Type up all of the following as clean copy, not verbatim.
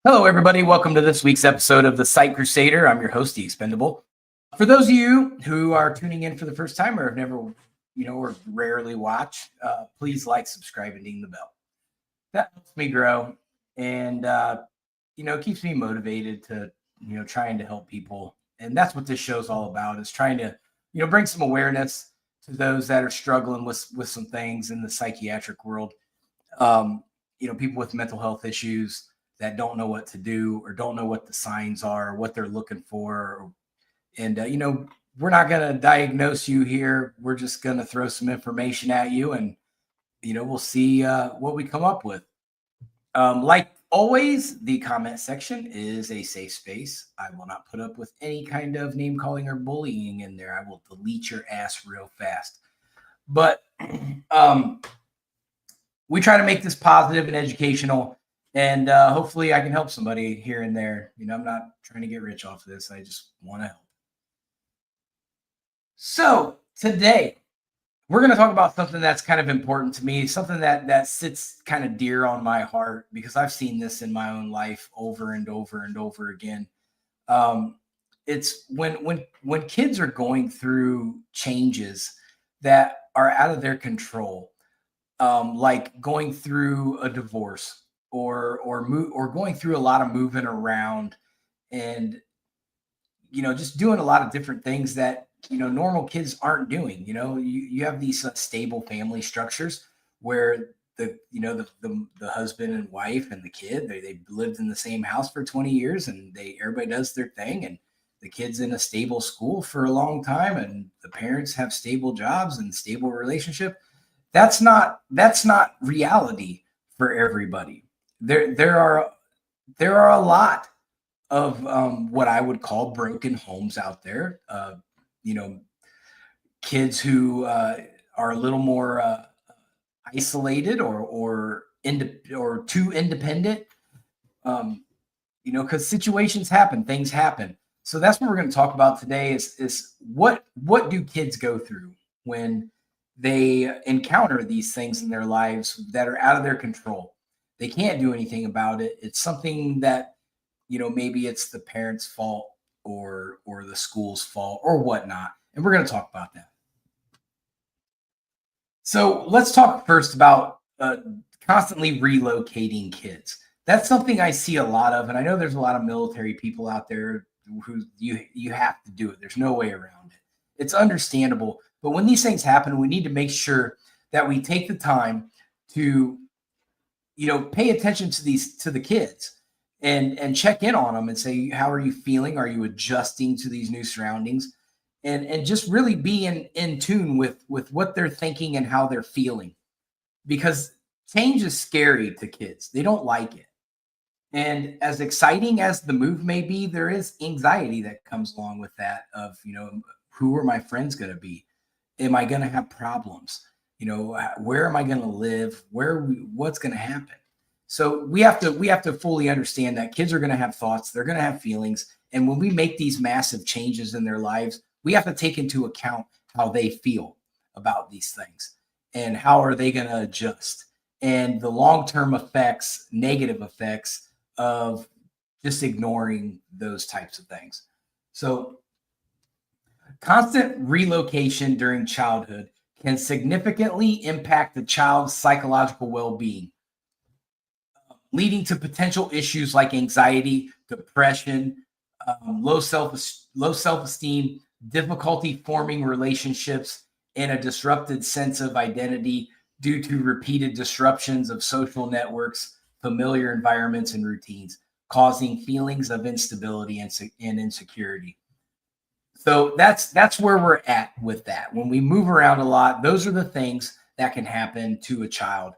Hello, everybody. Welcome to this week's episode of the Site Crusader. I'm your host, The Expendable. For those of you who are tuning in for the first time or have never, or rarely watch, please like, subscribe, and ding the bell. That helps me grow and, keeps me motivated to, trying to help people. And that's what this show's all about, is trying to, bring some awareness to those that are struggling with some things in the psychiatric world. People with mental health issues that don't know what to do or don't know what the signs are, what they're looking for. And, we're not going to diagnose you here. We're just going to throw some information at you and, we'll see what we come up with. Like always, the comment section is a safe space. I will not put up with any kind of name calling or bullying in there. I will delete your ass real fast. But we try to make this positive and educational. And hopefully I can help somebody here and there. I'm not trying to get rich off of this. I just want to help. So today we're going to talk about something that's kind of important to me, something that sits kind of dear on my heart because I've seen this in my own life over and over and over again. It's when kids are going through changes that are out of their control, like going through a divorce or going through a lot of moving around and just doing a lot of different things that normal kids aren't doing. You have these stable family structures where the husband and wife and the kid, they lived in the same house for 20 years and everybody does their thing, and the kid's in a stable school for a long time and the parents have stable jobs and stable relationship. That's not reality for everybody. There are a lot of what I would call broken homes out there. Kids who are a little more isolated or too independent. Because situations happen, things happen. So that's what we're going to talk about today. Is what do kids go through when they encounter these things in their lives that are out of their control? They can't do anything about it. It's something that, maybe it's the parents' fault or the school's fault or whatnot. And we're going to talk about that. So let's talk first about constantly relocating kids. That's something I see a lot of. And I know there's a lot of military people out there who you have to do it. There's no way around it. It's understandable. But when these things happen, we need to make sure that we take the time to pay attention to the kids and check in on them and say, how are you feeling? Are you adjusting to these new surroundings? And just really be in tune with what they're thinking and how they're feeling, because change is scary to kids. They don't like it. And as exciting as the move may be, there is anxiety that comes along with that of, who are my friends going to be? Am I going to have problems? Where am I going to live? What's going to happen? So we have to fully understand that kids are going to have thoughts. They're going to have feelings. And when we make these massive changes in their lives, we have to take into account how they feel about these things and how are they going to adjust, and the long-term effects, negative effects of just ignoring those types of things. So constant relocation during childhood can significantly impact the child's psychological well-being, leading to potential issues like anxiety, depression, low self-esteem, difficulty forming relationships, and a disrupted sense of identity due to repeated disruptions of social networks, familiar environments, and routines, causing feelings of instability and insecurity. So that's where we're at with that. When we move around a lot, those are the things that can happen to a child.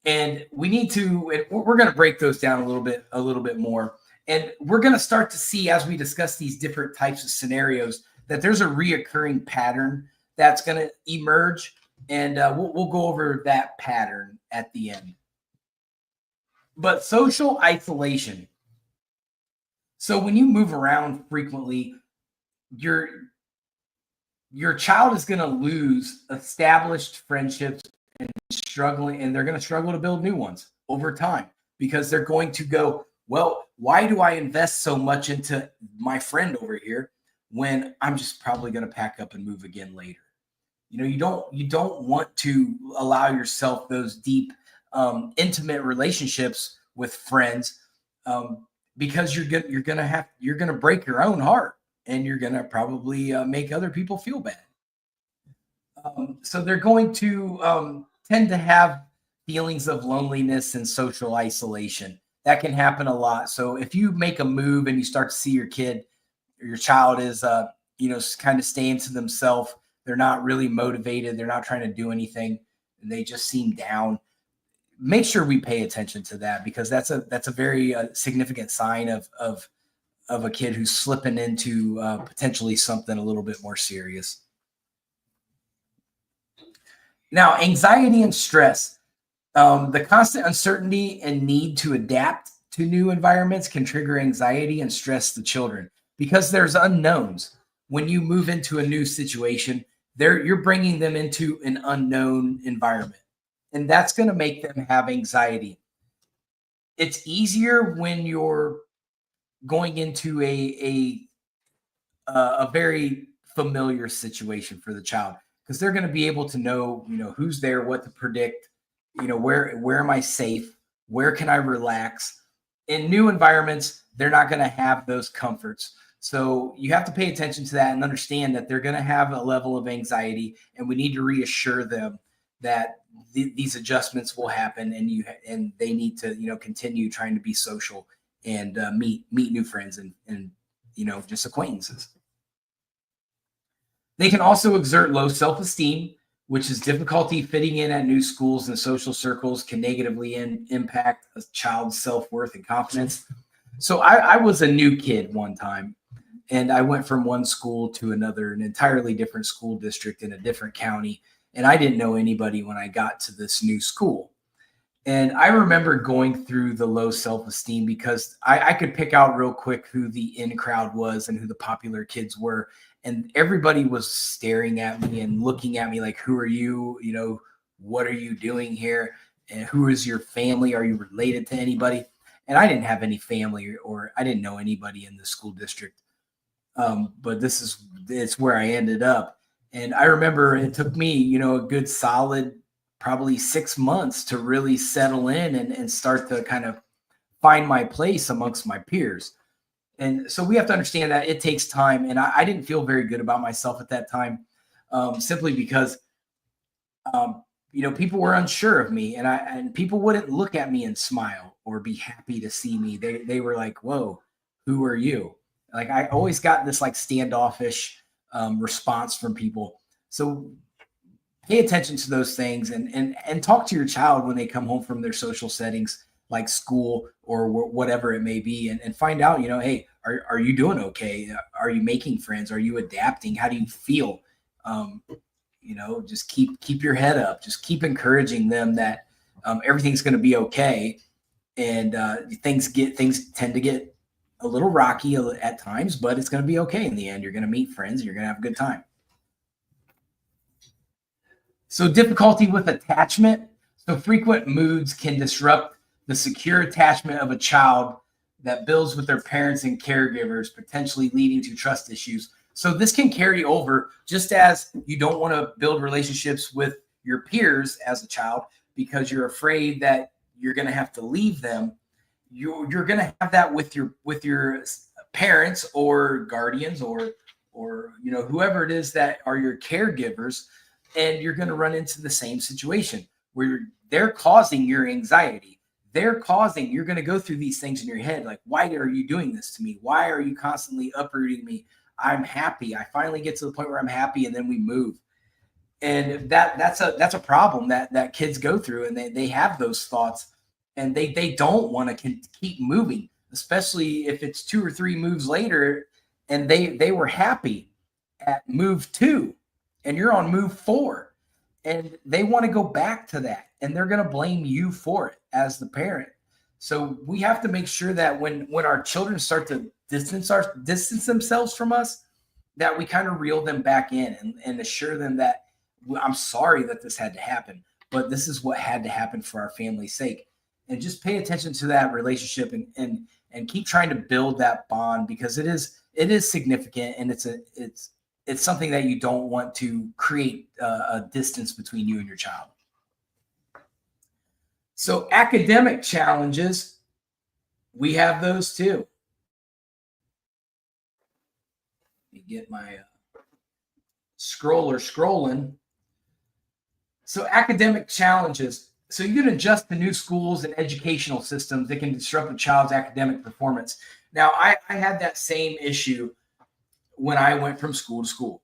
And we're going to break those down a little bit more. And we're going to start to see, as we discuss these different types of scenarios, that there's a reoccurring pattern that's going to emerge. And we'll go over that pattern at the end. But social isolation. So when you move around frequently, your child is going to lose established friendships and they're going to struggle to build new ones over time, because they're going to go Well, why do I invest so much into my friend over here when I'm just probably going to pack up and move again later? You don't want to allow yourself those deep, intimate relationships with friends, um, because you're gonna break your own heart, and you're gonna probably make other people feel bad. So they're going to tend to have feelings of loneliness and social isolation. That can happen a lot. So if you make a move and you start to see your kid or your child is, kind of staying to themselves, they're not really motivated, they're not trying to do anything, and they just seem down. Make sure we pay attention to that, because that's a very significant sign of a kid who's slipping into potentially something a little bit more serious. Now, anxiety and stress, the constant uncertainty and need to adapt to new environments can trigger anxiety and stress the children, because there's unknowns. When you move into a new situation, you're bringing them into an unknown environment, and that's going to make them have anxiety. It's easier when you're going into a very familiar situation for the child, because they're going to be able to know, who's there, what to predict, where am I safe, where can I relax. In new environments, they're not going to have those comforts. So you have to pay attention to that and understand that they're going to have a level of anxiety, and we need to reassure them that these adjustments will happen, and they need to continue trying to be social and meet new friends, and just acquaintances. They can also exert low self esteem, which is difficulty fitting in at new schools and social circles can negatively impact a child's self worth and confidence. So I was a new kid one time, and I went from one school to another, an entirely different school district in a different county. And I didn't know anybody when I got to this new school. And I remember going through the low self esteem, because I could pick out real quick who the in crowd was and who the popular kids were. And everybody was staring at me and looking at me like, who are you? What are you doing here? And who is your family? Are you related to anybody? And I didn't have any family, or I didn't know anybody in the school district. But it's where I ended up. And I remember it took me, a good solid probably 6 months to really settle in and start to kind of find my place amongst my peers. And so we have to understand that it takes time. And I didn't feel very good about myself at that time, simply because, people were unsure of me, and people wouldn't look at me and smile or be happy to see me. They were like, "Whoa, who are you?" Like, I always got this like standoffish response from people. So pay attention to those things, and talk to your child when they come home from their social settings like school or whatever it may be, and find out, hey, are you doing okay? Are you making friends? Are you adapting? How do you feel? um, just keep your head up, just keep encouraging them that everything's going to be okay. And things tend to get a little rocky at times, but it's going to be okay in the end. You're going to meet friends, and you're going to have a good time. So, difficulty with attachment. So, frequent moods can disrupt the secure attachment of a child that builds with their parents and caregivers, potentially leading to trust issues. So, this can carry over, just as you don't want to build relationships with your peers as a child because you're afraid that you're going to have to leave them. You're going to have that with your parents or guardians, or whoever it is that are your caregivers, and you're going to run into the same situation where they're causing your anxiety. You're going to go through these things in your head, like, why are you doing this to me? Why are you constantly uprooting me? I'm happy. I finally get to the point where I'm happy, and then we move. And that's a problem that kids go through, and they have those thoughts, and they don't want to keep moving, especially if it's 2 or 3 moves later, and they were happy at move 2, and you're on move 4, and they want to go back to that, and they're going to blame you for it as the parent. So we have to make sure that when our children start to distance themselves from us, that we kind of reel them back in, and assure them that, I'm sorry that this had to happen, but this is what had to happen for our family's sake. and just pay attention to that relationship, and keep trying to build that bond, because it is significant, and it's something that you don't want to create a distance between you and your child. So academic challenges, we have those too. Let me get my scroller scrolling. So academic challenges. So you can adjust to new schools and educational systems that can disrupt a child's academic performance. Now, I had that same issue when I went from school to school.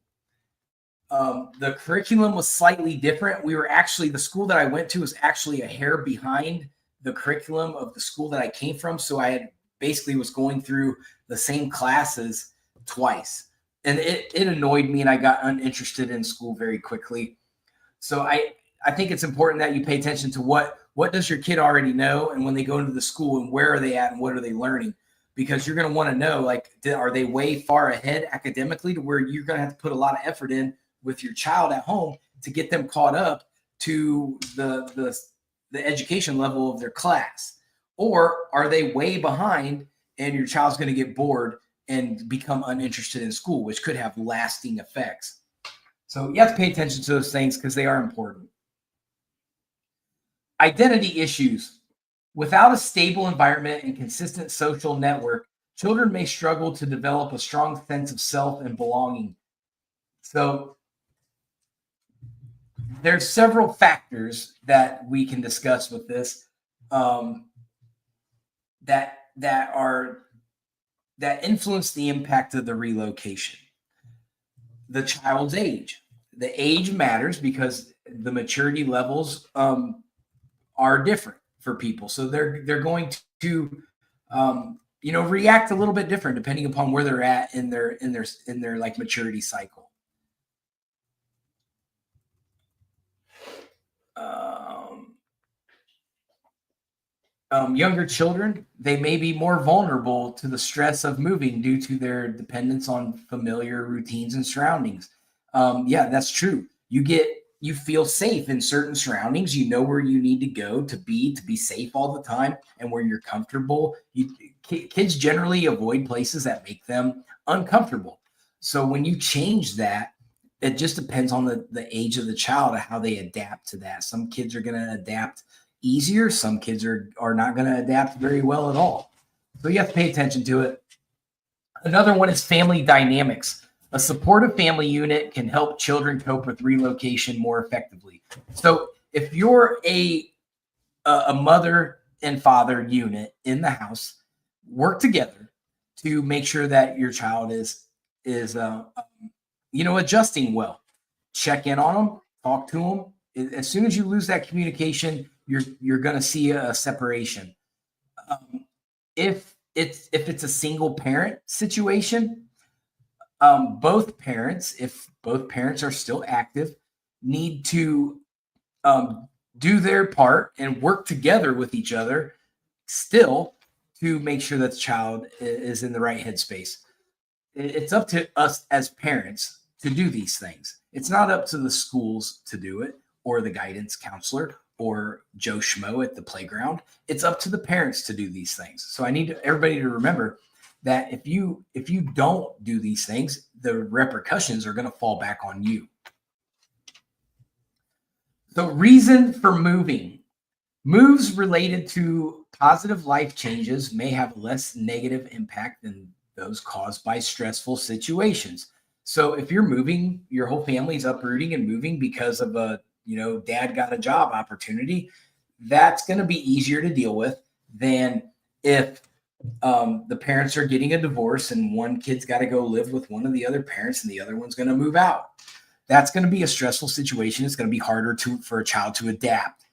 The curriculum was slightly different. The school that I went to was actually a hair behind the curriculum of the school that I came from. So I had basically was going through the same classes twice. And it annoyed me, and I got uninterested in school very quickly. So I think it's important that you pay attention to what does your kid already know, and when they go into the school, and where are they at and what are they learning, because you're going to want to know, like, are they way far ahead academically to where you're going to have to put a lot of effort in with your child at home to get them caught up to the education level of their class, or are they way behind and your child's going to get bored and become uninterested in school, which could have lasting effects. So you have to pay attention to those things because they are important. Identity issues. Without a stable environment and consistent social network, children may struggle to develop a strong sense of self and belonging. So there's several factors that we can discuss with this, that influence the impact of the relocation. The child's age. The age matters because the maturity levels are different for people. So they're going to react a little bit different depending upon where they're at in their like maturity cycle. Younger children, they may be more vulnerable to the stress of moving due to their dependence on familiar routines and surroundings. Yeah, that's true. You feel safe in certain surroundings. You know where you need to go to be safe all the time, and where you're comfortable. Kids generally avoid places that make them uncomfortable. So when you change that, it just depends on the age of the child and how they adapt to that. Some kids are going to adapt easier. Some kids are not going to adapt very well at all. So you have to pay attention to it. Another one is family dynamics. A supportive family unit can help children cope with relocation more effectively. So if you're a mother and father unit in the house, work together to make sure that your child is adjusting well. Check in on them, talk to them. As soon as you lose that communication, you're going to see a separation. If it's a single parent situation, both parents, if both parents are still active, need to do their part and work together with each other still to make sure that the child is in the right headspace. It's up to us as parents to do these things. It's not up to the schools to do it, or the guidance counselor, or Joe Schmo at the playground. It's up to the parents to do these things. So I need everybody to remember that if you don't do these things, the repercussions are going to fall back on you. So reason for moving. Moves related to positive life changes may have less negative impact than those caused by stressful situations. So if you're moving, your whole family's uprooting and moving because of dad got a job opportunity, that's going to be easier to deal with than if the parents are getting a divorce and one kid's got to go live with one of the other parents and the other one's going to move out. That's going to be a stressful situation. It's going to be harder for a child to adapt.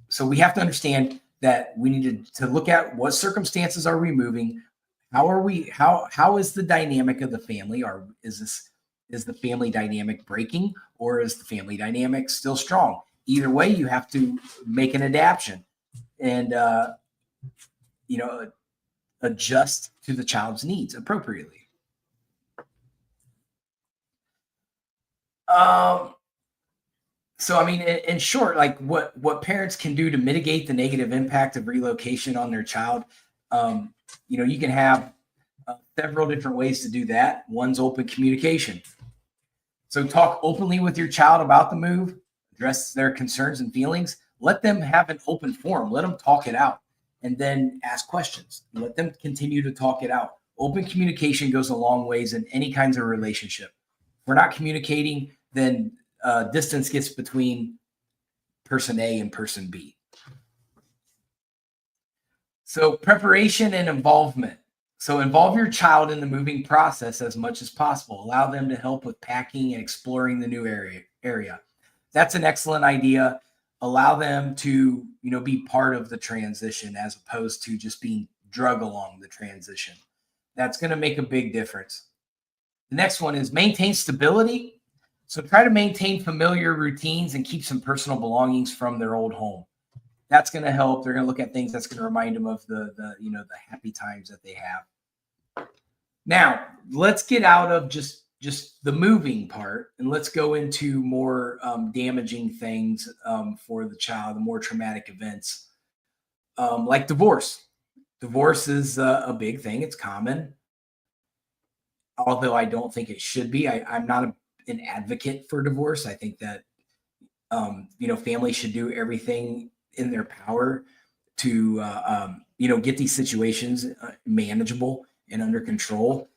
So we have to understand that we need to look at what circumstances are we moving. How is the dynamic of the family? Is the family dynamic breaking, or is the family dynamic still strong? Either way, you have to make an adaptation and adjust to the child's needs appropriately. So, I mean, in short, like what parents can do to mitigate the negative impact of relocation on their child, um, you can have several different ways to do that. One's open communication. So, talk openly with your child about the move, address their concerns and feelings. Let them have an open forum. Let them talk it out, and then ask questions. Let them continue to talk it out. Open communication goes a long ways in any kinds of relationship. If we're not communicating, then distance gets between person A and person B. So preparation and involvement. So involve your child in the moving process as much as possible. Allow them to help with packing and exploring the new area. That's an excellent idea. Allow them to, be part of the transition as opposed to just being drug along the transition. That's going to make a big difference. The next one is maintain stability. So try to maintain familiar routines and keep some personal belongings from their old home. That's going to help. They're going to look at things that's going to remind them of the happy times that they have. Now, let's get out of just the moving part and let's go into more damaging things for the child, the more traumatic events, like divorce. Divorce is a big thing. It's common, although I don't think it should be. I'm not an advocate for divorce. I think that families should do everything in their power to get these situations manageable and under control.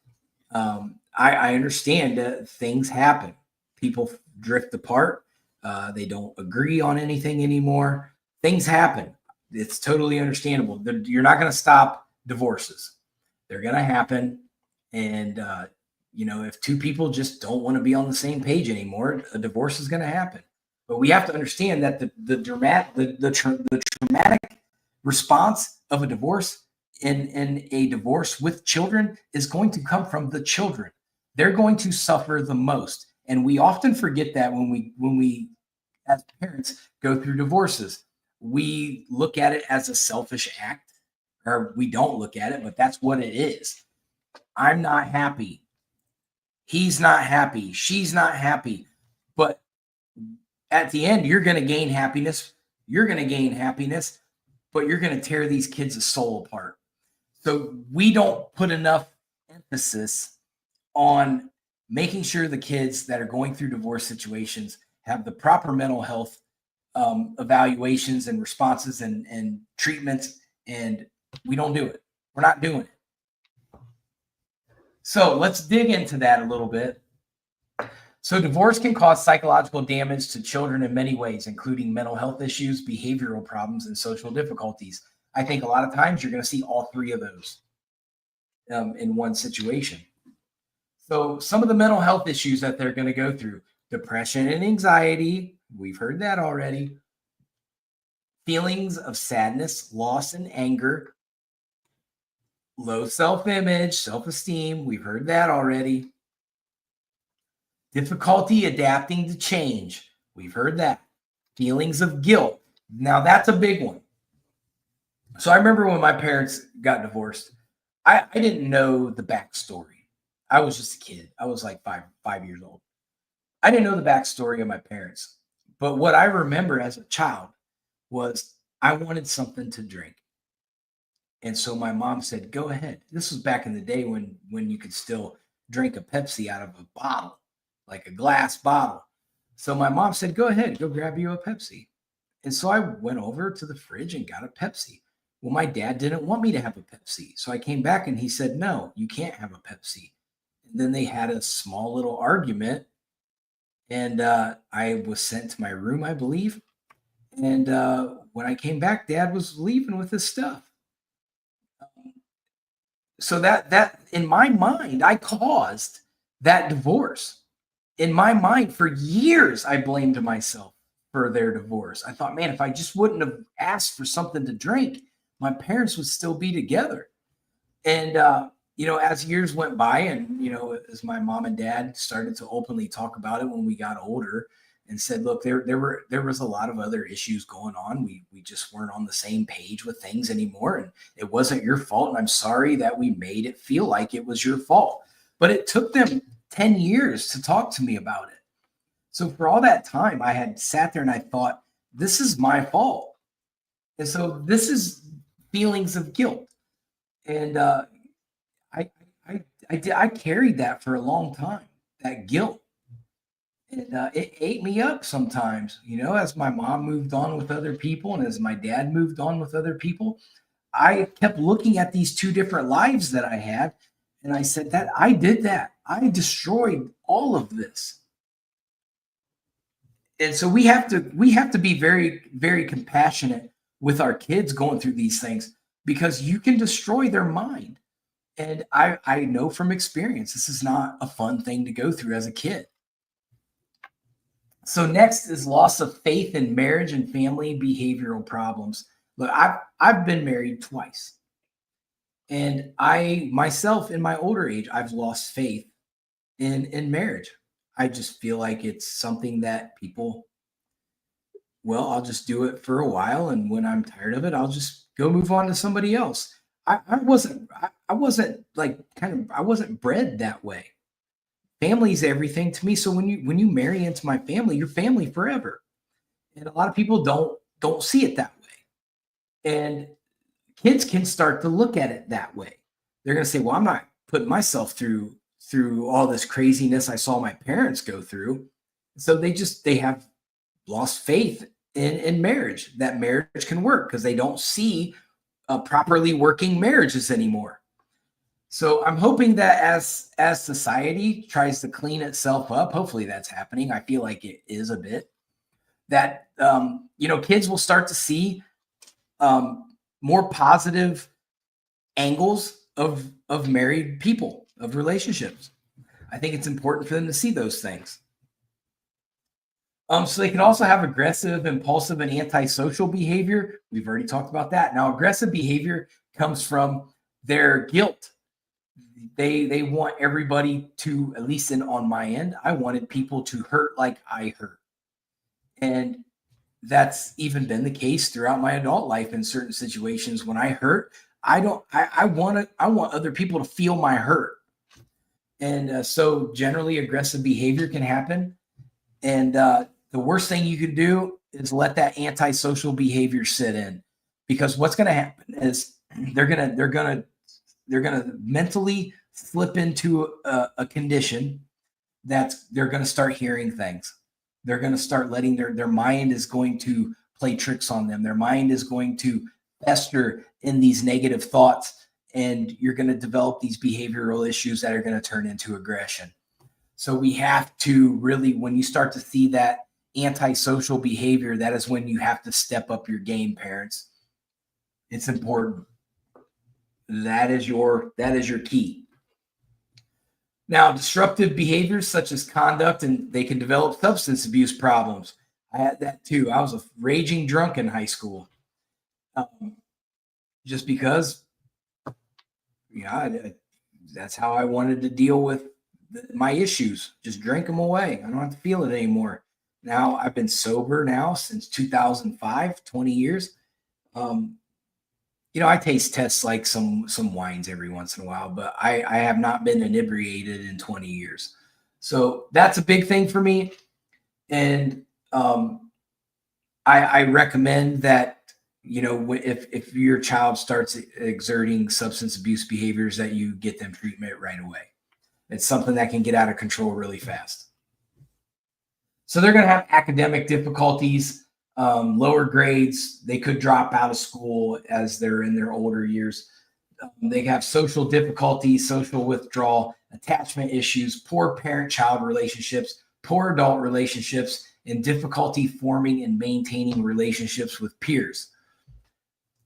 I understand that things happen. People drift apart. They don't agree on anything anymore. Things happen. It's totally understandable. You're not going to stop divorces. They're going to happen. And, if two people just don't want to be on the same page anymore, a divorce is going to happen. But we have to understand that the traumatic response of a divorce in a divorce with children is going to come from the children. They're going to suffer the most. And we often forget that when we as parents go through divorces. We look at it as a selfish act, or we don't look at it, but that's what it is. I'm not happy. He's not happy. She's not happy. But at the end, you're going to gain happiness. You're going to gain happiness, but you're going to tear these kids' soul apart. So we don't put enough emphasis on making sure the kids that are going through divorce situations have the proper mental health evaluations and responses and treatments, and we don't do it. We're not doing it. So let's dig into that a little bit. So divorce can cause psychological damage to children in many ways, including mental health issues, behavioral problems, and social difficulties. I think a lot of times you're going to see all three of those in one situation. So some of the mental health issues that they're going to go through: depression and anxiety. We've heard that already. Feelings of sadness, loss, and anger. Low self-image, self-esteem. We've heard that already. Difficulty adapting to change. We've heard that. Feelings of guilt. Now that's a big one. So I remember when my parents got divorced, I didn't know the backstory. I was just a kid. I was like five years old. I didn't know the backstory of my parents. But what I remember as a child was I wanted something to drink. And so my mom said, go ahead. This was back in the day when you could still drink a Pepsi out of a bottle, like a glass bottle. So my mom said, go ahead, go grab you a Pepsi. And so I went over to the fridge and got a Pepsi. Well, my dad didn't want me to have a Pepsi. So I came back and he said, no, you can't have a Pepsi. And then they had a small little argument. And I was sent to my room, I believe. And when I came back, Dad was leaving with his stuff. So that in my mind, I caused that divorce. In my mind, for years, I blamed myself for their divorce. I thought, man, if I just wouldn't have asked for something to drink, my parents would still be together. And as years went by, and as my mom and dad started to openly talk about it when we got older, and said, look, there was a lot of other issues going on. We just weren't on the same page with things anymore. And it wasn't your fault. And I'm sorry that we made it feel like it was your fault. But it took them 10 years to talk to me about it. So for all that time, I had sat there and I thought, this is my fault. And so this is feelings of guilt. And I, I carried that for a long time, that guilt. And it ate me up sometimes, as my mom moved on with other people and as my dad moved on with other people. I kept looking at these two different lives that I had. And I said that I did that. I destroyed all of this. And so we have to be very, very compassionate with our kids going through these things because you can destroy their mind. And I know from experience, this is not a fun thing to go through as a kid. So next is loss of faith in marriage and family behavioral problems. Look, I've been married twice. And I myself in my older age, I've lost faith in marriage. I just feel like it's something that people, well, I'll just do it for a while, and when I'm tired of it, I'll just go move on to somebody else. I wasn't like I wasn't bred that way. Family's everything to me. So when you marry into my family, you're family forever. And a lot of people don't see it that way. And kids can start to look at it that way. They're going to say, "Well, I'm not putting myself through all this craziness I saw my parents go through." So they have lost faith in marriage, that marriage can work because they don't see properly working marriages anymore. So I'm hoping that as society tries to clean itself up, hopefully that's happening. I feel like it is a bit that kids will start to see more positive angles of married people, of relationships. I think it's important for them to see those things. So they can also have aggressive, impulsive, and antisocial behavior. We've already talked about that. Now, aggressive behavior comes from their guilt. They want everybody to, at least on my end, I wanted people to hurt like I hurt. And that's even been the case throughout my adult life in certain situations. When I hurt, I want other people to feel my hurt. And so generally aggressive behavior can happen. And the worst thing you can do is let that antisocial behavior sit in, because what's going to happen is they're gonna mentally slip into a condition that's they're going to start hearing things. They're going to start letting their mind is going to play tricks on them. Their mind is going to fester in these negative thoughts, and you're going to develop these behavioral issues that are going to turn into aggression. So we have to really, when you start to see that antisocial behavior, that is when you have to step up your game, parents. It's important. That is your key. Now, disruptive behaviors such as conduct, and they can develop substance abuse problems. I had that too. I was a raging drunk in high school, um, just because, yeah, that's how I wanted to deal with my issues. Just drink them away. I don't have to feel it anymore. Now I've been sober now since 2005, 20 years. Um, I taste tests like some wines every once in a while, but I have not been inebriated in 20 years. So that's a big thing for me. And I recommend that, if your child starts exerting substance abuse behaviors, that you get them treatment right away. It's something that can get out of control really fast. So they're going to have academic difficulties, lower grades. They could drop out of school as they're in their older years. They have social difficulties, social withdrawal, attachment issues, poor parent-child relationships, poor adult relationships, and difficulty forming and maintaining relationships with peers.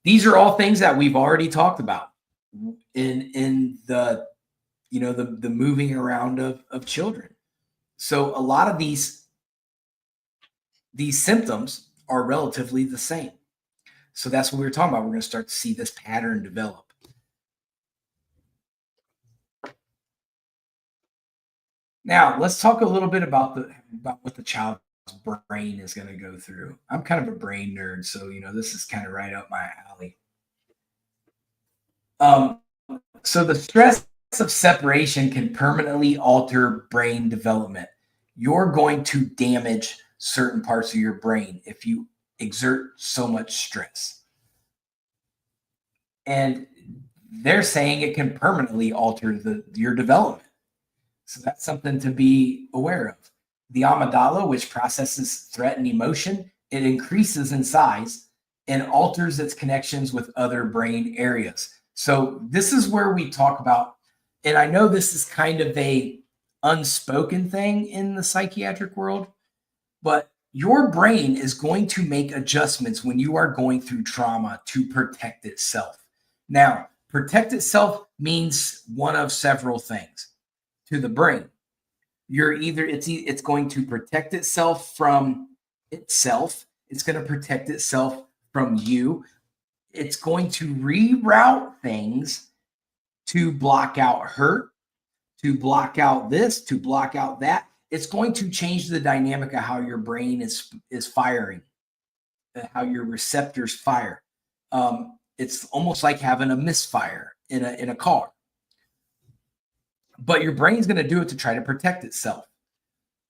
These are all things that we've already talked about in the moving around of children. So a lot of these symptoms are relatively the same. So that's what we were talking about. We're going to start to see this pattern develop. Now, let's talk a little bit about what the child's brain is going to go through. I'm kind of a brain nerd, so this is kind of right up my alley. Um, so the stress of separation can permanently alter brain development. you're going to damage certain parts of your brain if you exert so much stress. And they're saying it can permanently alter your development. So that's something to be aware of. The amygdala, which processes threat and emotion, it increases in size and alters its connections with other brain areas. So this is where we talk about, and I know this is kind of a unspoken thing in the psychiatric world, but your brain is going to make adjustments when you are going through trauma to protect itself. Now, protect itself means one of several things to the brain. It's going to protect itself from itself. It's going to protect itself from you. It's going to reroute things to block out hurt, to block out this, to block out that. It's going to change the dynamic of how your brain is firing, how your receptors fire. It's almost like having a misfire in a car. But your brain's going to do it to try to protect itself.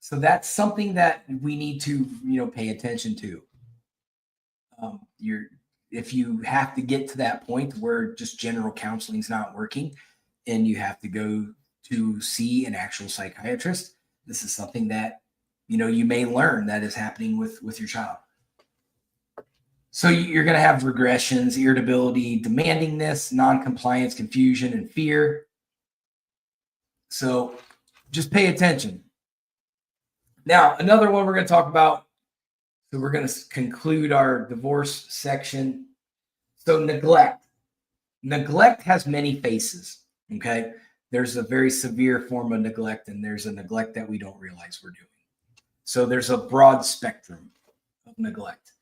So that's something that we need to, pay attention to. If you have to get to that point where just general counseling is not working and you have to go to see an actual psychiatrist, this is something that, you may learn that is happening with your child. So you're going to have regressions, irritability, demandingness, non-compliance, confusion, and fear. So just pay attention. Now, another one we're going to talk about. So we're going to conclude our divorce section. So neglect. Neglect has many faces, okay? There's a very severe form of neglect, and there's a neglect that we don't realize we're doing. So there's a broad spectrum of neglect.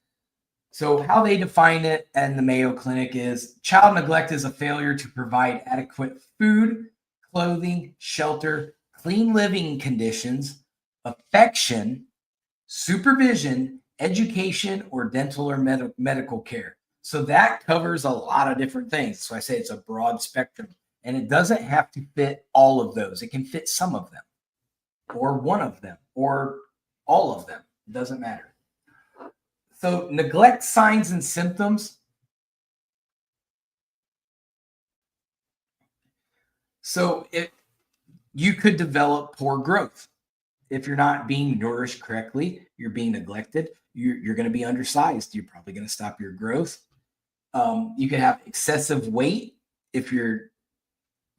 So how they define it in the Mayo Clinic is child neglect is a failure to provide adequate food, clothing, shelter, clean living conditions, affection, supervision, education, or dental or medical care. So that covers a lot of different things. So I say it's a broad spectrum, and it doesn't have to fit all of those. It can fit some of them, or one of them, or all of them. It doesn't matter. So neglect signs and symptoms. So you could develop poor growth. If you're not being nourished correctly, you're being neglected, you're going to be undersized. You're probably going to stop your growth. You could have excessive weight. If you're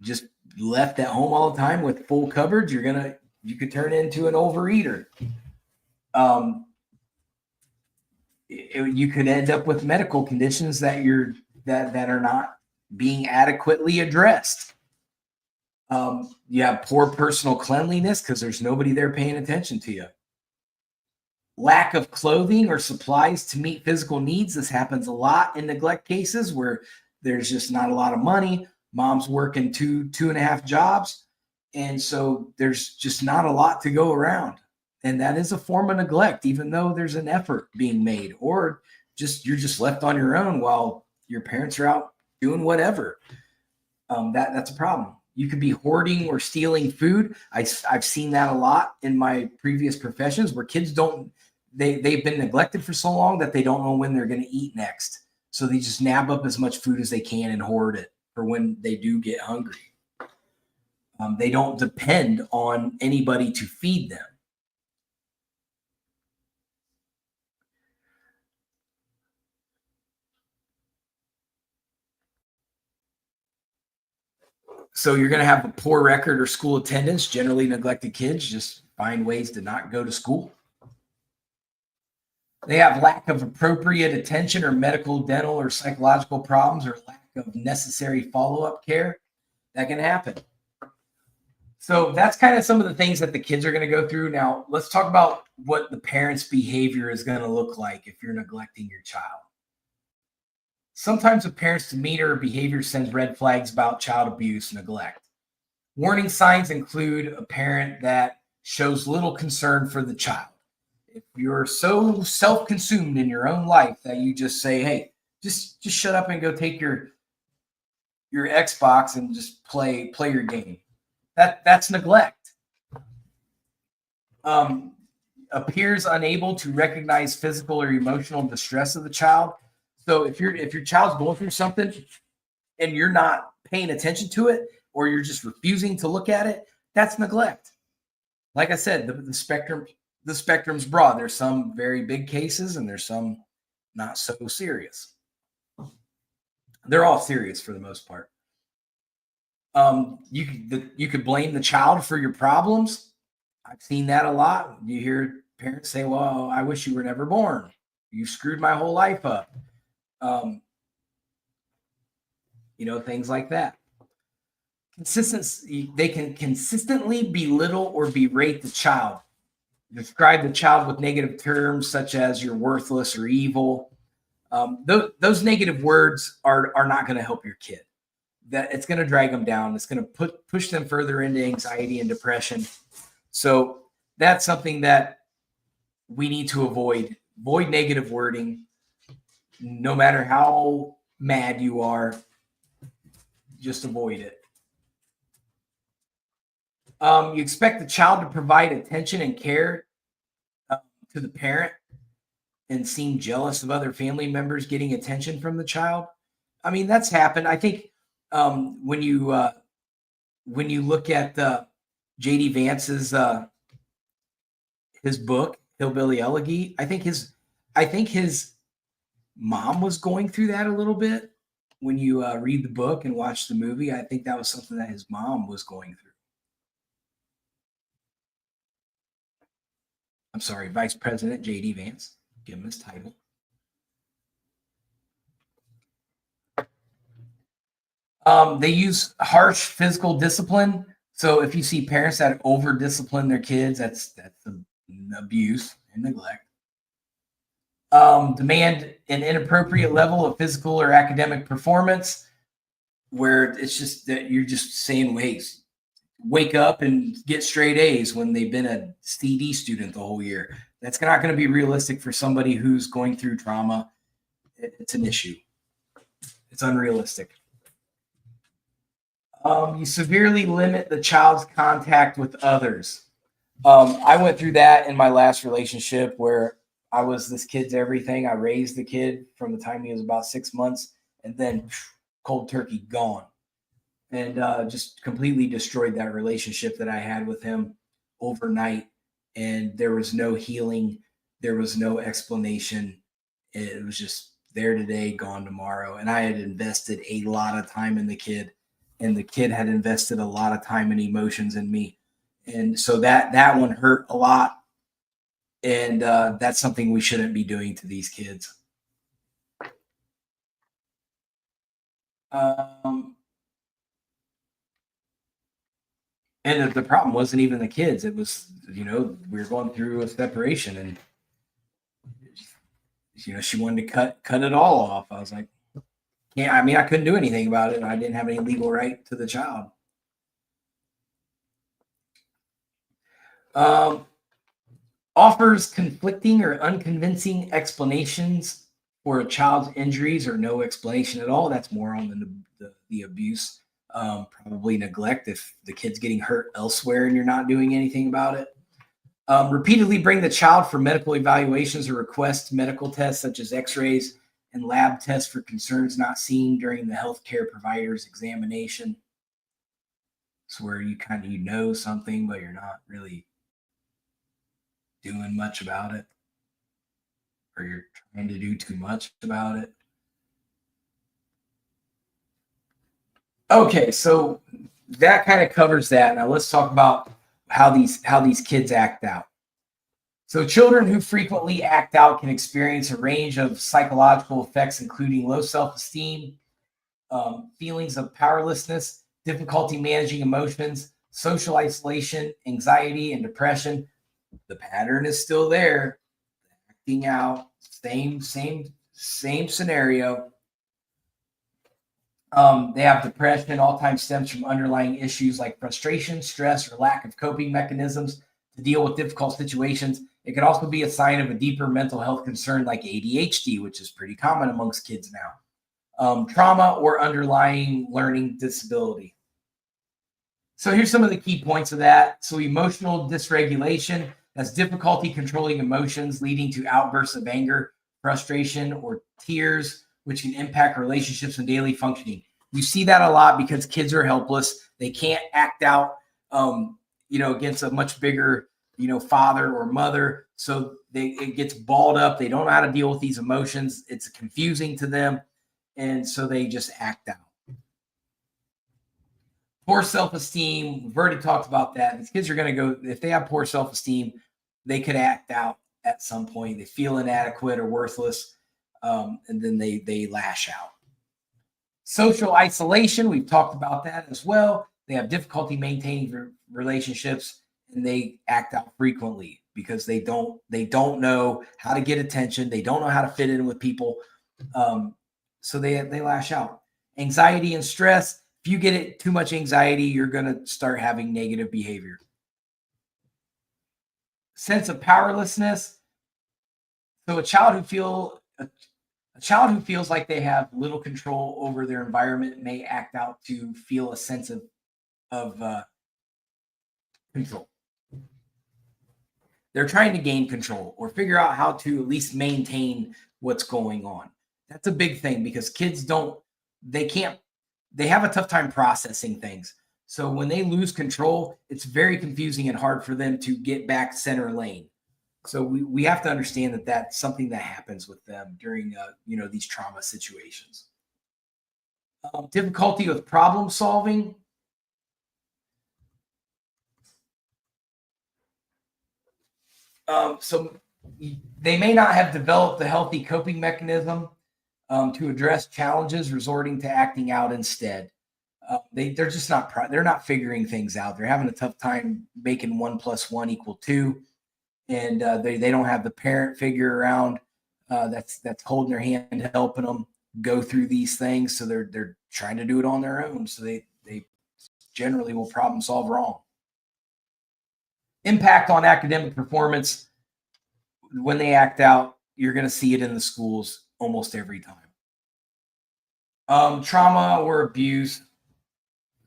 just left at home all the time with full coverage, you could turn into an overeater. You could end up with medical conditions that are not being adequately addressed. You have poor personal cleanliness because there's nobody there paying attention to you. Lack of clothing or supplies to meet physical needs. This happens a lot in neglect cases where there's just not a lot of money. Mom's working two and a half jobs. And so there's just not a lot to go around. And that is a form of neglect, even though there's an effort being made, or you're just left on your own while your parents are out doing whatever. That's a problem. You could be hoarding or stealing food. I've seen that a lot in my previous professions where kids they've been neglected for so long that they don't know when they're going to eat next. So they just nab up as much food as they can and hoard it for when they do get hungry. They don't depend on anybody to feed them. So you're going to have a poor record or school attendance. Generally neglected kids just find ways to not go to school. They have lack of appropriate attention or medical, dental, or psychological problems, or lack of necessary follow-up care. That can happen. So that's kind of some of the things that the kids are going to go through. Now, let's talk about what the parents' behavior is going to look like if you're neglecting your child. Sometimes a parent's demeanor or behavior sends red flags about child abuse, neglect. Warning signs include a parent that shows little concern for the child. If you're so self-consumed in your own life that you just say, hey, just shut up and go take your Xbox and just play your game. That's neglect. Um, appears unable to recognize physical or emotional distress of the child. So if your child's going through something and you're not paying attention to it, or you're just refusing to look at it, that's neglect. Like I said, the spectrum's broad. There's some very big cases and there's some not so serious. They're all serious for the most part. You could blame the child for your problems. I've seen that a lot. You hear parents say, "Well, I wish you were never born. You screwed my whole life up." Um, things like that. Consistency. They can consistently belittle or berate the child. Describe the child with negative terms such as "you're worthless" or "evil." Those negative words are not going to help your kid. That it's going to drag them down. It's going to push them further into anxiety and depression. So that's something that we need to avoid. Avoid negative wording. No matter how mad you are, just avoid it. You expect the child to provide attention and care to the parent and seem jealous of other family members getting attention from the child. I mean, that's happened. I think when you look at J.D. Vance's his book Hillbilly Elegy, I think his mom was going through that a little bit. When you read the book and watch the movie, I think that was something that his mom was going through. I'm sorry, Vice President J.D. Vance. Give him his title. They use harsh physical discipline. So if you see parents that over discipline their kids, that's abuse and neglect. Demand an inappropriate level of physical or academic performance, where it's just that you're just saying, "Hey, wake up and get straight A's," when they've been a CD student the whole year. That's not going to be realistic for somebody who's going through trauma. It's an issue. It's unrealistic. You severely limit the child's contact with others. I went through that in my last relationship where I was this kid's everything. I raised the kid from the time he was about 6 months, and then cold turkey gone. And just completely destroyed that relationship that I had with him overnight. And there was no healing. There was no explanation. It was just there today, gone tomorrow. And I had invested a lot of time in the kid, and the kid had invested a lot of time and emotions in me. And so that one hurt a lot. And that's something we shouldn't be doing to these kids. Um, and the problem wasn't even the kids. It was, we were going through a separation, and she wanted to cut it all off. I was like, yeah, I mean, I couldn't do anything about it. I didn't have any legal right to the child. Offers conflicting or unconvincing explanations for a child's injuries, or no explanation at all. That's more on the abuse. Probably neglect if the kid's getting hurt elsewhere and you're not doing anything about it. Repeatedly bring the child for medical evaluations or request medical tests such as x-rays and lab tests for concerns not seen during the healthcare provider's examination. It's where you kind of something, but you're not really doing much about it, or you're trying to do too much about it. Okay, so that kind of covers that. Now let's talk about how these kids act out. So children who frequently act out can experience a range of psychological effects, including low self-esteem, feelings of powerlessness, difficulty managing emotions, social isolation, anxiety, and depression. The pattern is still there. Acting out, same scenario. They have depression. All time stems from underlying issues like frustration, stress, or lack of coping mechanisms to deal with difficult situations. It could also be a sign of a deeper mental health concern like ADHD, which is pretty common amongst kids now. Trauma or underlying learning disability. So here's some of the key points of that. So emotional dysregulation. That's difficulty controlling emotions, leading to outbursts of anger, frustration, or tears, which can impact relationships and daily functioning. You see that a lot because kids are helpless. They can't act out, against a much bigger, father or mother. So it gets balled up. They don't know how to deal with these emotions. It's confusing to them. And so they just act out. Poor self-esteem. We've already talked about that. These kids are going to go, if they have poor self-esteem, they could act out at some point. They feel inadequate or worthless, and then they lash out. Social isolation, we've talked about that as well. They have difficulty maintaining relationships, and they act out frequently because they don't know how to get attention. They don't know how to fit in with people, so they lash out. Anxiety and stress. If you get too much anxiety, you're going to start having negative behavior. Sense of powerlessness. So a child who feels like they have little control over their environment may act out to feel a sense of control. They're trying to gain control or figure out how to at least maintain what's going on. That's a big thing because kids they have a tough time processing things. So when they lose control, it's very confusing and hard for them to get back center lane. So we have to understand that that's something that happens with them during these trauma situations. Difficulty with problem solving. So they may not have developed a healthy coping mechanism to address challenges, resorting to acting out instead. They're just they're not figuring things out. They're having a tough time making 1 + 1 = 2. And they don't have the parent figure around that's holding their hand, helping them go through these things. So they're trying to do it on their own. So they generally will problem solve wrong. Impact on academic performance. When they act out, you're going to see it in the schools almost every time. Trauma or abuse.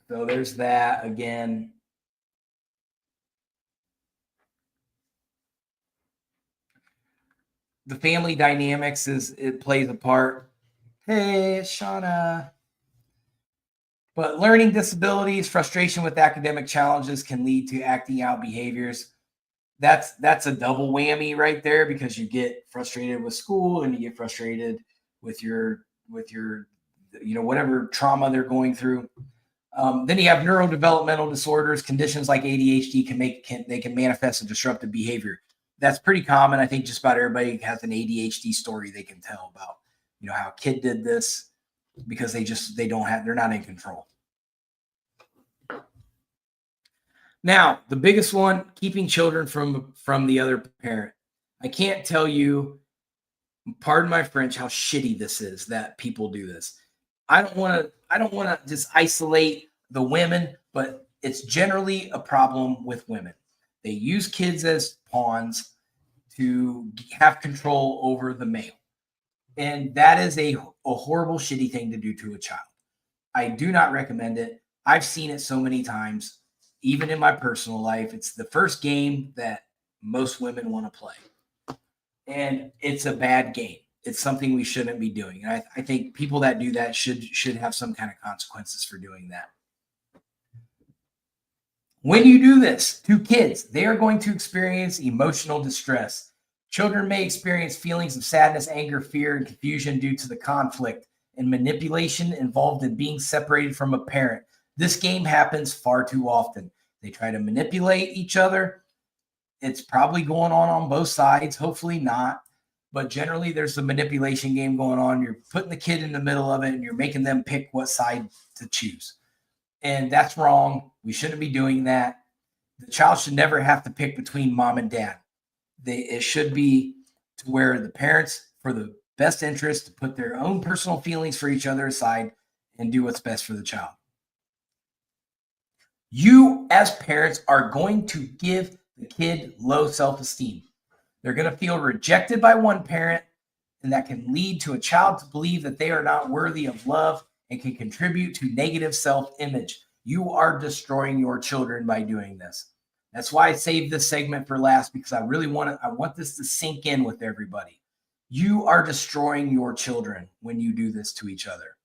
So there's that again. The family dynamics it plays a part. Hey, Shauna. But learning disabilities, frustration with academic challenges can lead to acting out behaviors. That's a double whammy right there because you get frustrated with school and you get frustrated with your whatever trauma they're going through. Then you have neurodevelopmental disorders, conditions like ADHD can manifest a disruptive behavior. That's pretty common. I think just about everybody has an ADHD story they can tell about, how a kid did this because they're not in control. Now, the biggest one, keeping children from the other parent. I can't tell you, pardon my French, how shitty this is that people do this. I don't want to just isolate the women, but it's generally a problem with women. They use kids as pawns to have control over the male. And that is a horrible, shitty thing to do to a child. I do not recommend it. I've seen it so many times, even in my personal life. It's the first game that most women want to play. And it's a bad game. It's something we shouldn't be doing. And I think people that do that should have some kind of consequences for doing that. When you do this to kids, they are going to experience emotional distress. Children may experience feelings of sadness, anger, fear, and confusion due to the conflict and manipulation involved in being separated from a parent. This game happens far too often. They try to manipulate each other. It's probably going on both sides. Hopefully not. But generally, there's a manipulation game going on. You're putting the kid in the middle of it, and you're making them pick what side to choose. And that's wrong. We shouldn't be doing that. The child should never have to pick between mom and dad. It should be to where the parents, for the best interest, to put their own personal feelings for each other aside and do what's best for the child. You, as parents, are going to give the kid low self-esteem. They're going to feel rejected by one parent, and that can lead to a child to believe that they are not worthy of love and can contribute to negative self-image. You are destroying your children by doing this. That's why I saved this segment for last, because I want this to sink in with everybody. You are destroying your children when you do this to each other.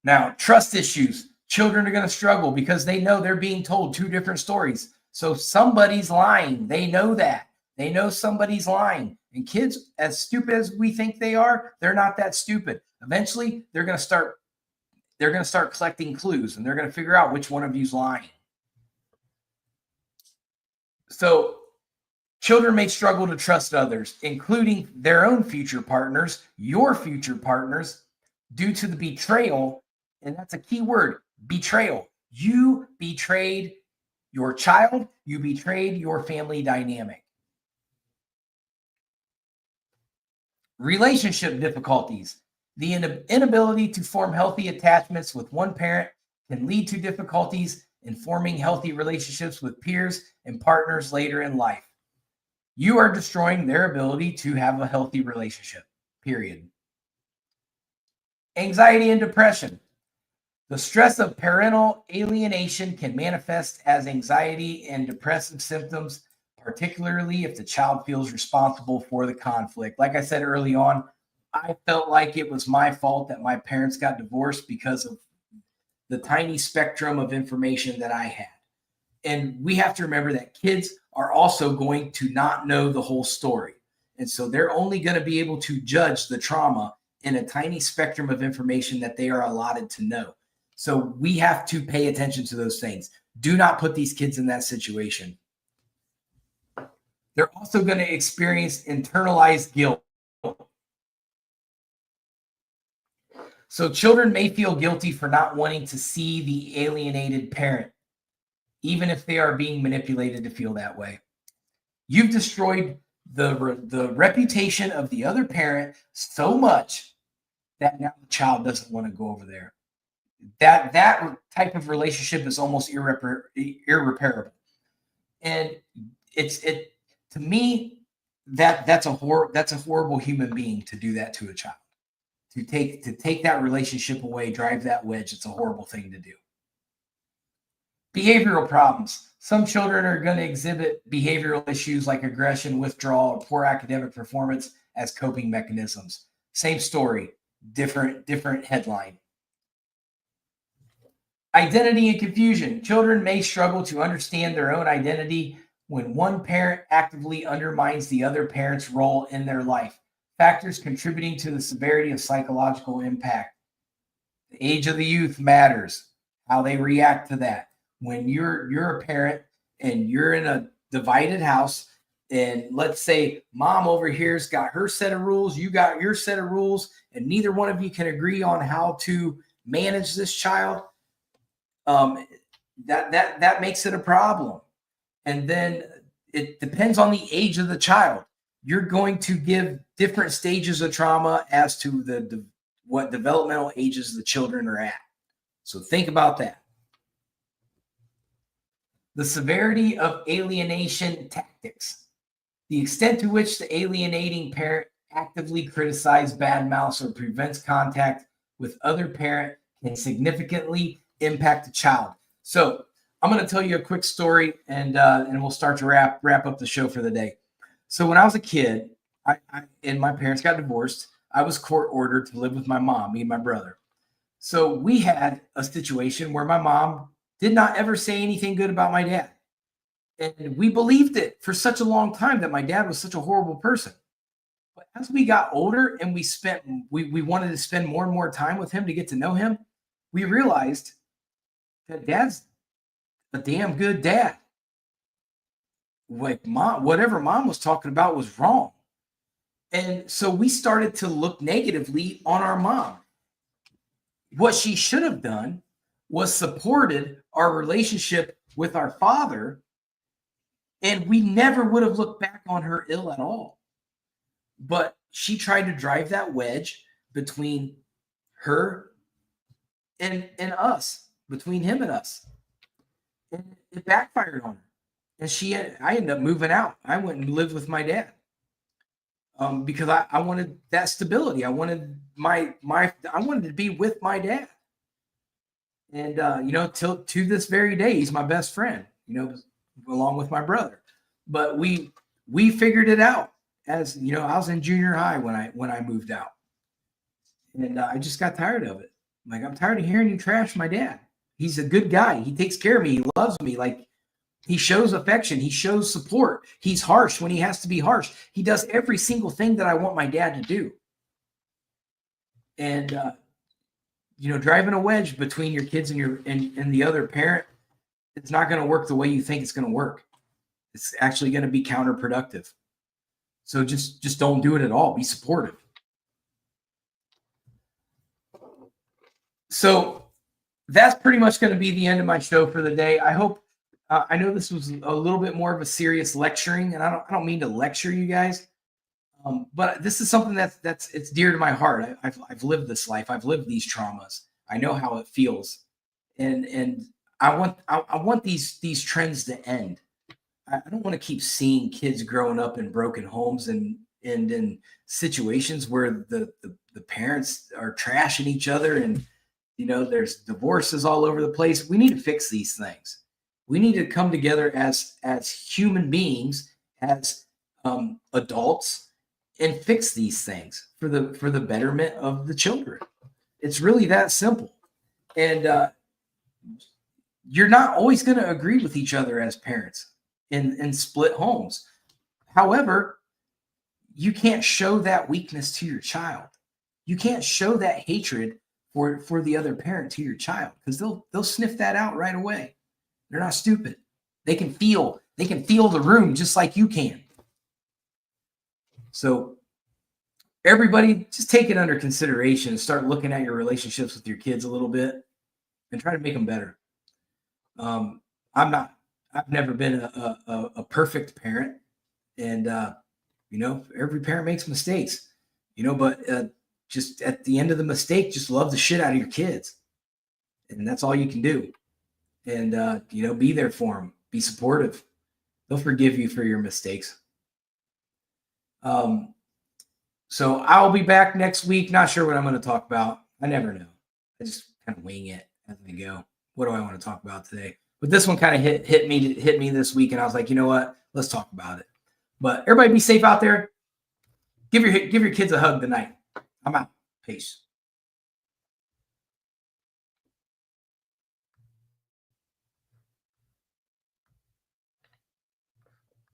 Now, trust issues. Children are going to struggle because they know they're being told two different stories. So somebody's lying. They know that. They know somebody's lying. And kids, as stupid as we think they are, they're not that stupid. Eventually, they're going to start collecting clues, and they're going to figure out which one of you's lying. So children may struggle to trust others, including their own future partners, your future partners, due to the betrayal. And that's a key word, betrayal. You betrayed your child. You betrayed your family dynamic. Relationship difficulties. The inability to form healthy attachments with one parent can lead to difficulties in forming healthy relationships with peers and partners later in life. You are destroying their ability to have a healthy relationship, period. Anxiety and depression. The stress of parental alienation can manifest as anxiety and depressive symptoms, particularly if the child feels responsible for the conflict. Like I said early on, I felt like it was my fault that my parents got divorced because of the tiny spectrum of information that I had. And we have to remember that kids are also going to not know the whole story. And so they're only going to be able to judge the trauma in a tiny spectrum of information that they are allotted to know. So we have to pay attention to those things. Do not put these kids in that situation. They're also going to experience internalized guilt. So children may feel guilty for not wanting to see the alienated parent, even if they are being manipulated to feel that way. You've destroyed the reputation of the other parent so much that now the child doesn't want to go over there. That type of relationship is almost irreparable. And to me, that's a horrible human being to do that to a child. To take that relationship away, drive that wedge, it's a horrible thing to do. Behavioral problems. Some children are going to exhibit behavioral issues like aggression, withdrawal, or poor academic performance as coping mechanisms. Same story, different headline. Identity and confusion. Children may struggle to understand their own identity when one parent actively undermines the other parent's role in their life. Factors contributing to the severity of psychological impact. The age of the youth matters, how they react to that. When you're a parent and you're in a divided house, and let's say mom over here's got her set of rules, you got your set of rules, and neither one of you can agree on how to manage this child, that makes it a problem. And then it depends on the age of the child. You're going to give different stages of trauma as to what developmental ages the children are at. So think about that. The severity of alienation tactics. The extent to which the alienating parent actively criticizes, badmouths, or prevents contact with other parent can significantly impact the child. So I'm going to tell you a quick story, and we'll start to wrap up the show for the day. So when I was a kid, and my parents got divorced, I was court ordered to live with my mom, me and my brother. So we had a situation where my mom did not ever say anything good about my dad. And we believed it for such a long time that my dad was such a horrible person. But as we got older and we wanted to spend more and more time with him to get to know him, we realized that dad's a damn good dad. Like whatever mom was talking about was wrong. And so we started to look negatively on our mom. What she should have done was supported our relationship with our father, and we never would have looked back on her ill at all. But she tried to drive that wedge between her and us, between him and us. And it backfired on her. And I ended up moving out. I went and lived with my dad. Because I wanted that stability. I wanted I wanted to be with my dad. And to this very day, he's my best friend. along with my brother. But we figured it out. As you know, I was in junior high when I moved out, and I just got tired of it. Like, I'm tired of hearing you trash my dad. He's a good guy. He takes care of me. He loves me. Like, he shows affection. He shows support. He's harsh when he has to be harsh. He does every single thing that I want my dad to do. And you know, driving a wedge between your kids and and the other parent, it's not going to work the way you think it's going to work. It's actually going to be counterproductive. So just don't do it at all. Be supportive. So that's pretty much going to be the end of my show for the day. I hope I know this was a little bit more of a serious lecturing, and I don't mean to lecture you guys, but this is something that's it's dear to my heart. I've lived this life. I've lived these traumas. I know how it feels, and I want these trends to end. I don't want to keep seeing kids growing up in broken homes and in situations where the parents are trashing each other, and you know, there's divorces all over the place. We need to fix these things. We need to come together as human beings, as adults, and fix these things for the betterment of the children. It's really that simple. And you're not always going to agree with each other as parents in split homes. However, you can't show that weakness to your child. You can't show that hatred for the other parent to your child, because they'll sniff that out right away. They're not stupid. They can feel the room just like you can. So everybody, just take it under consideration and start looking at your relationships with your kids a little bit and try to make them better. I've never been a perfect parent, and you know, every parent makes mistakes, you know, but just at the end of the mistake, just love the shit out of your kids, and that's all you can do. And you know, be there for them, be supportive. They'll forgive you for your mistakes. So I'll be back next week. Not sure what I'm going to talk about. I never know. I just kind of wing it as I go. What do I want to talk about today? But this one kind of hit me this week, and I was like, you know what? Let's talk about it. But everybody be safe out there. Give your kids a hug tonight. I'm out. Peace.